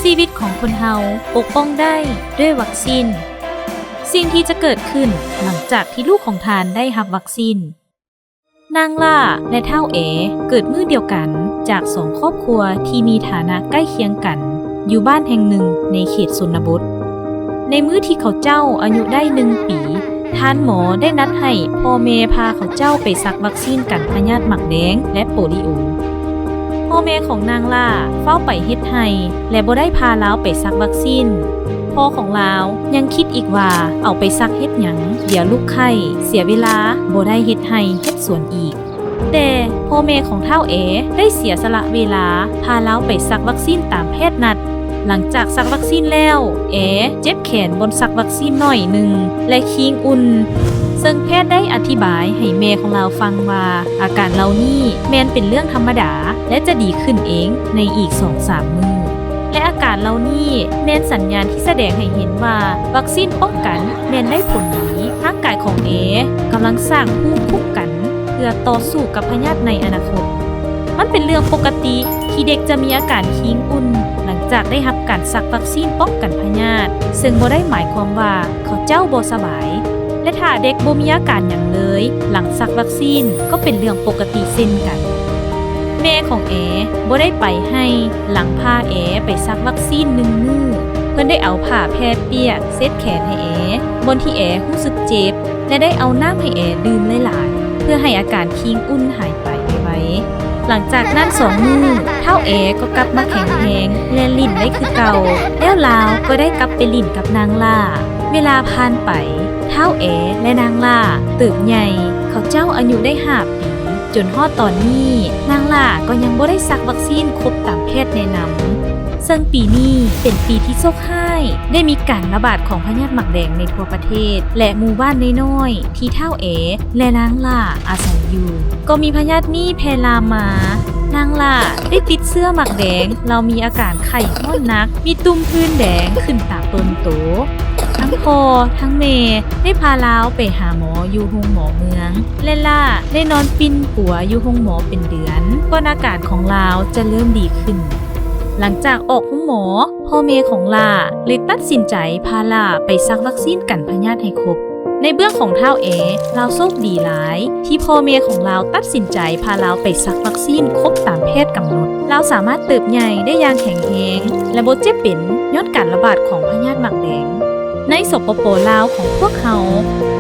ชีวิตของคนเฮาปกป้องได้ด้วยวัคซีนสิ่งที่จะเกิดขึ้นหลังจากที่ลูกของทานได้รับวัคซีนนางล่าและเฒ่าเอเกิดมื้อเดียวกันจากสองครอบครัวที่มีฐานะใกล้เคียงกันอยู่บ้านแห่งหนึ่งในเขตชนบทในมื้อที่เขาเจ้าอายุได้1 ปีท่านหมอได้นัดให้พ่อแม่พาเขาเจ้าไปซักวัคซีนกันพยาธิหมักแดงและโปลิโอพ่อแม่ของนางล่าเฝ้าไปเฮ็ดให้และบ่ได้พาลาวไปซักวัคซีนพ่อของลาวยังคิดอีกว่าเอาไปซักเฮ็ดหยังเดี๋ยวลูกไข้เสียเวลาบ่ได้เฮ็ดให้เฮ็ดสวนอีกแต่พ่อแม่ของเฒ่าเอได้เสียสละเวลาพาลาวไปซักวัคซีนตามแพทย์นัดหลังจากซักวัคซีนแล้วเจ็บแขนบนซักวัคซีนหน่อยหนึ่งและคิงอุ่นซึ่งแพทย์ได้อธิบายให้แม่ของเราฟังว่าอาการเหล่านี้แม้นเป็นเรื่องธรรมดาและจะดีขึ้นเองในอีก 2-3 มื้อและอาการเหล่านี้แม้นสัญญาณที่แสดงให้เห็นว่าวัคซีนป้องกันแม้นได้ผลดีร่างกายของกำลังสร้างภูมิคุ้มกันเพื่อต่อสู้กับพยาธิในอนาคตมันเป็นเรื่องปกติที่เด็กจะมีอาการคิงอุ่นหลังจากได้รับการซักวัคซีนป้องกันพยาธิซึ่งบ่ได้หมายความว่าเขาเจ้าบ่สบายและถ้าเด็กบ่มีอาการหยังเลยหลังซักวัคซีนก็เป็นเรื่องปกติเช่นกันแม่ของบ่ได้ไปให้หลังพาไปซักวัคซีน1 มื้อเพิ่นได้เอาผ้าแพรเปียกเช็ดแขนให้บนที่รู้สึกเจ็บและได้เอาน้ำให้ดื่มหลายๆเพื่อให้อาการคิงอุ่นหายไปไวๆหลังจากนั้น2 มื้อเฒ่าก็กลับมาแข็งแรงและลิ้นได้คือเก่าแล้วลาวก็ได้กลับไปลิ้นกับนางล่าเวลาผ่านไปเฒ่าและนางล่าเติบใหญ่เขาเจ้าอายุได้5 ปีจนฮอดตอนนี้นางล่าก็ยังบ่ได้ซักวัคซีนครบตามแพทย์แนะนำซึ่งปีนี้เป็นปีที่โชคร้ายได้มีการระบาดของพยาธิหมักแดงในทั่วประเทศและหมู่บ้านน้อยๆที่เฒ่าและนางล่าอาศัยอยู่ก็มีพยาธินี้แพร่ลามมานางล่าได้ติดเชื้อหมักแดงเรามีอาการไข้ห้อนนักมีตุ่มพื้นแดงขึ้นตามต้นโตทั้งพ่อทั้งแม่ได้พาลาวไปหาหมออยู่โรงหมอเมืองและล่าได้นอนปิ้นปัวอยู่โรงหมอเป็นเดือนก่อนอาการของลาวจะเริ่มดีขึ้นหลังจากออกห้องหมอพ่อแม่ของลาเลยตัดสินใจพาลาไปซักวัคซีนกันพยาธิให้ครบในเบื้องของเฒ่าลาวโชคดีหลายที่พ่อแม่ของลาวตัดสินใจพาลาวไปซักวัคซีนครบตามแพทย์กำหนดลาวสามารถเติบใหญ่ได้อย่างแข็งแรงและบ่เจ็บเป็นย้อนการระบาดของพยาธิหมักแดงในสปป.ลาวของพวกเขา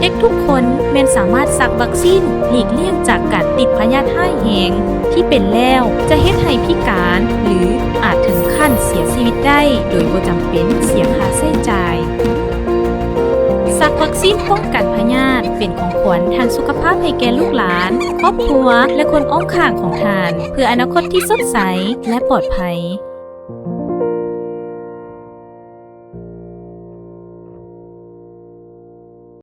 เด็กทุกคนแม้นสามารถซักวัคซีนหลีกเลี่ยงจากการติดพยาธิร้ายแรงที่เป็นแล้วจะเฮ็ดให้พิการหรืออาจถึงขั้นเสียชีวิตได้โดยบ่จำเป็นเสียค่าใช้จ่ายซักวัคซีนป้องกันพยาธิเป็นของขวัญทางสุขภาพให้แก่ลูกหลานครอบครัวและคนอ้อมข้างของท่านเพื่ออนาคตที่สดใสและปลอดภัย